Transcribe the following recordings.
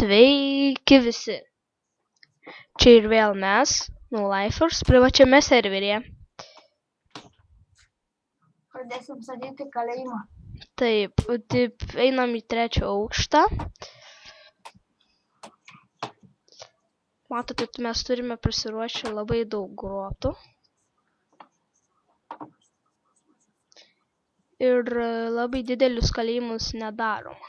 Sveiki visi. Čia ir vėl mes, NoLifers, privačiame serveryje. Pradėsim statyti kalėjimą. Taip, einam į 3. aukštą. Matote, mes turime prisiruošę labai daug grotų. Ir labai didelius kalėjimus nedarom.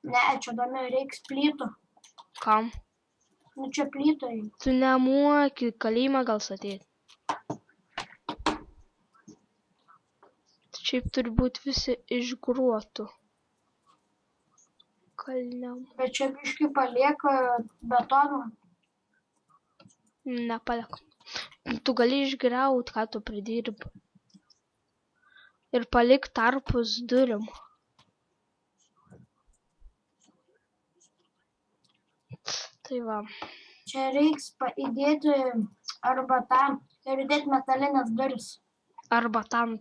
Ne, čia dar nereiks plytų. Kam? Nu čia plytai. Tu nemoki kalėjimą gal statyti. Šiaip turi būti visi iš grotų. Kalniam. Bet čia biškai palieka betoną. Nepaliek. Tu gali išgriaut, ką tu pridirbi. Ir palik tarpus durim. Tai va. Čia reiks įdėti arba tą ir įdėti metalinės duris. Arba tam.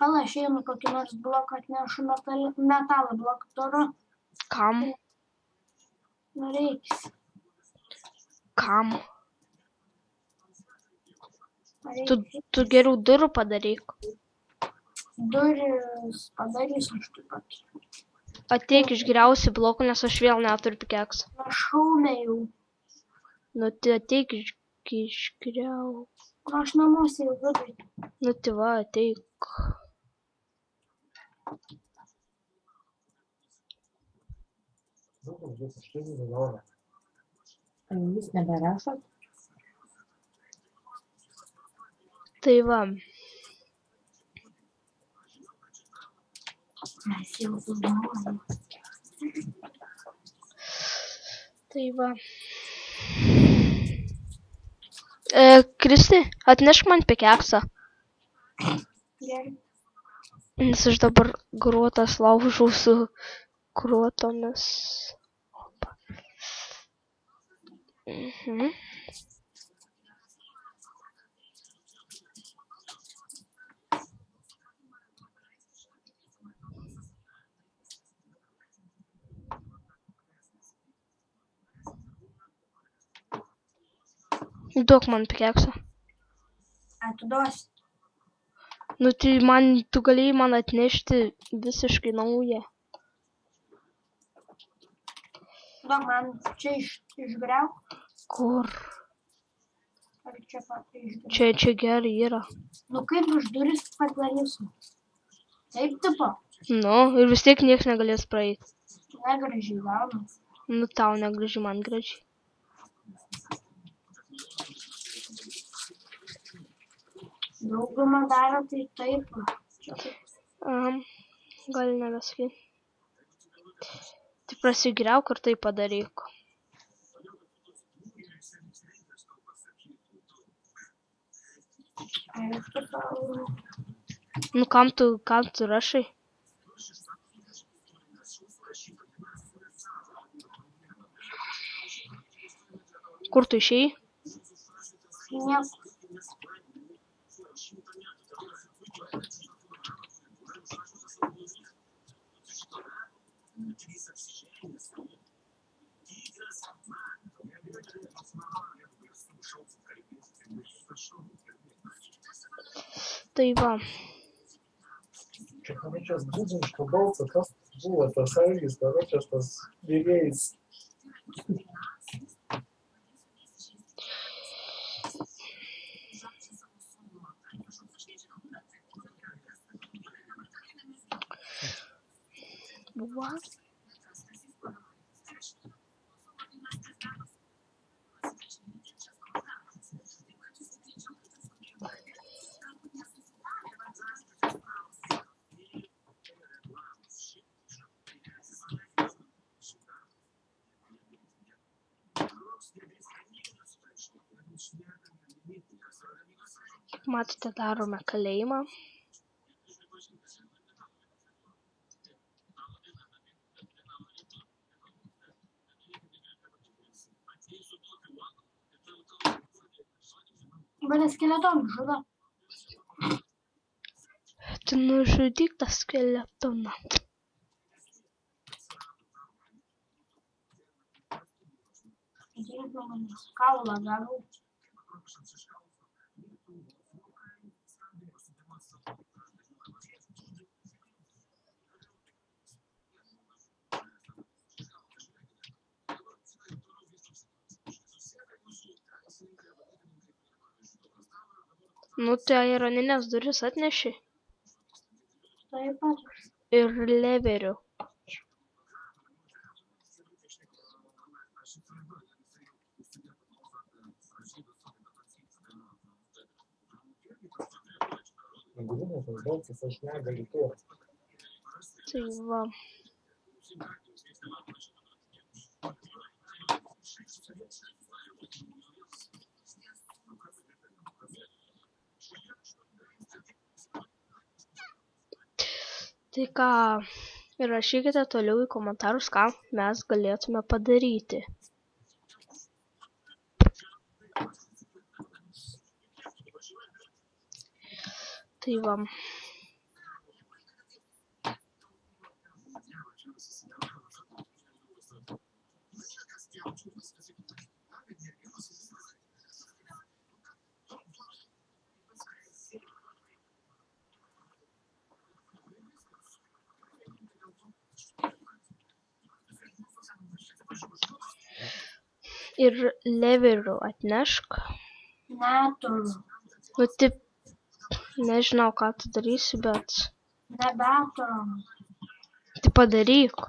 Palašiai, kokį nors bloką atnešu metalą bloką turiu. Kam? Nu reiks. Kam? Tu geriau durų padaryk. Duris padarysiu aš taip pat. Ateik išgriausi blokų, nes aš vėl neturiu pikeksą. Na šaumė jau. Nu tai ateik išgriauk. Na aš namuose jau vidai. Nu tai va, ateik. Jūs neberašot? Tai va. Mes jau filmuojam. Tai va. Kristi, atnešk man pikeksą. Gerai. Nes aš dabar grotas laužau su grotomis. Opa. Duok man pikeksą. Tu duosi. Nu tai tu galėjai man atnešti visiškai naują. Duok man čia išgriauk. Kur? Ar čia pat išgriauk? Čia gerai yra. Nu kaip už duris padarysiu? Taip tipo. Nu, ir vis tiek nieks negalės praeiti. Negražiai gaunas. Nu tau negražiai, man gražiai. Daugumą daro tai taip. Gali nebesakyti. Tai prasigriauk ir tai padaryk. Nu kam tu rašai? Kur tu išėjai? Nieko. Tai va. Čia, короче, Дудиншка balsą, kas buvo tas algis, короче, tas vėjais. What? Matote, darome kalėjimą. Mane skeleton žudo. Tu nužudyk tą skeletoną. Ateik nuo manęs. Kaulą gavau. Nu, tai ironinės duris atneši. Taip pat. Ir leverių. Nagrinės tas balsas, aš negaliu to. Tai va. Tai ką, rašykite toliau į komentarus, ką mes galėtume padaryti. Tai va. Ir leverių atnešk. Neturiu. Nu, taip, nežinau, ką tu darysi, bet Nebeturiu. tai padaryk.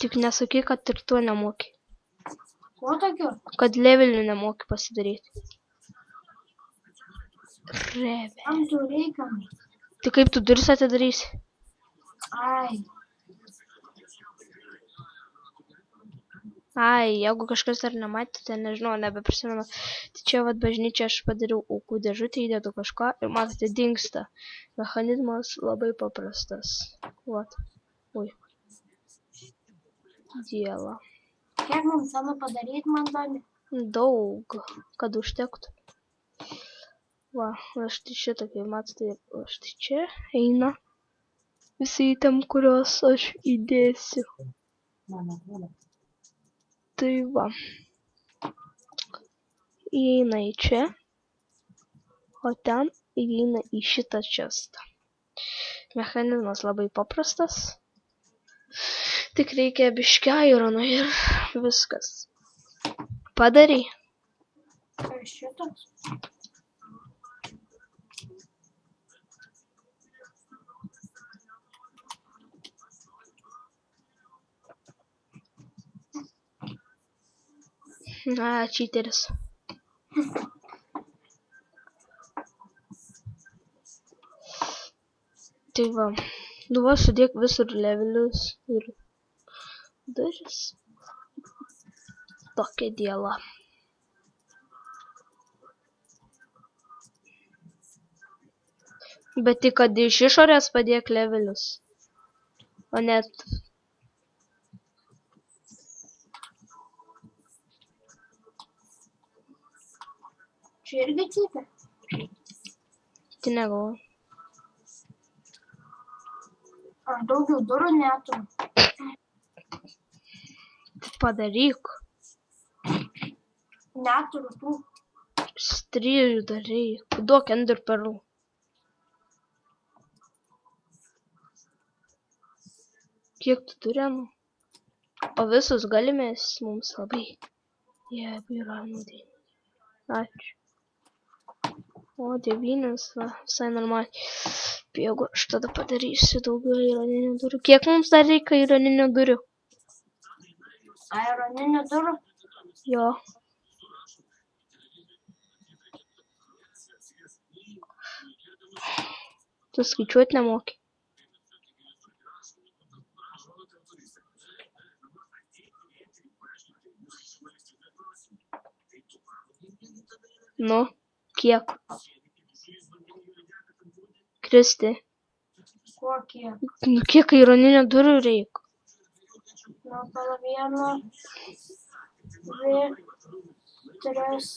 Tik nesakyk, kad ir tu nemoki. Kuo tokiu? Kad levelių nemoki pasidaryti. Reve. Kam tu reikia? Tai kaip tu duris atidarysi? Ai. Ai, jeigu kažkas dar nematėte, nežinau, nebeprisimenu. Tai čia vat bažnyčia aš padariau aukų dėžutę, įdedu kažką ir matote dingsta. Mechanizmas labai paprastas. Vat. Ui. Diela. Kiek mums savo padaryti, man duodi? Daug, kad užtektų. Va, štai šitą, kaip matote, štai čia eina visi item, kuriuos aš įdėsiu. Tai va. Įeina į čia, o ten įeina į šitą čestą. Mechanizmas labai paprastas. Tik reikia biškį irono ir viskas. Padarai. Kas šitas? Čyteris. Tai va. Nu va, sudėk visur levelius ir duris. Tokia diela. Bet tik kad iš išorės padėk levelius. O net... Čia irgi cypia? Tai negalvoju. Aš daugiau durų neturiu. Padaryk. Neturiu tų. Strijų darai. Duok ender perlų. Kiek tu turi? O visus galimės mums labai. Jeigu yra naudingi. Ačiū. O 9, va, visai normaliai. Jeigu aš tada padarysiu daugiau ironinių durų. Kiek mums dar reikia ironinių durų? Ironinių durų? Jo. Tu skaičiuot nemoki. Nu, kiek? Kristi. Kuo kiek? Nu, kiek ironinių durų reikia? Nu, pala 1, 2, 3.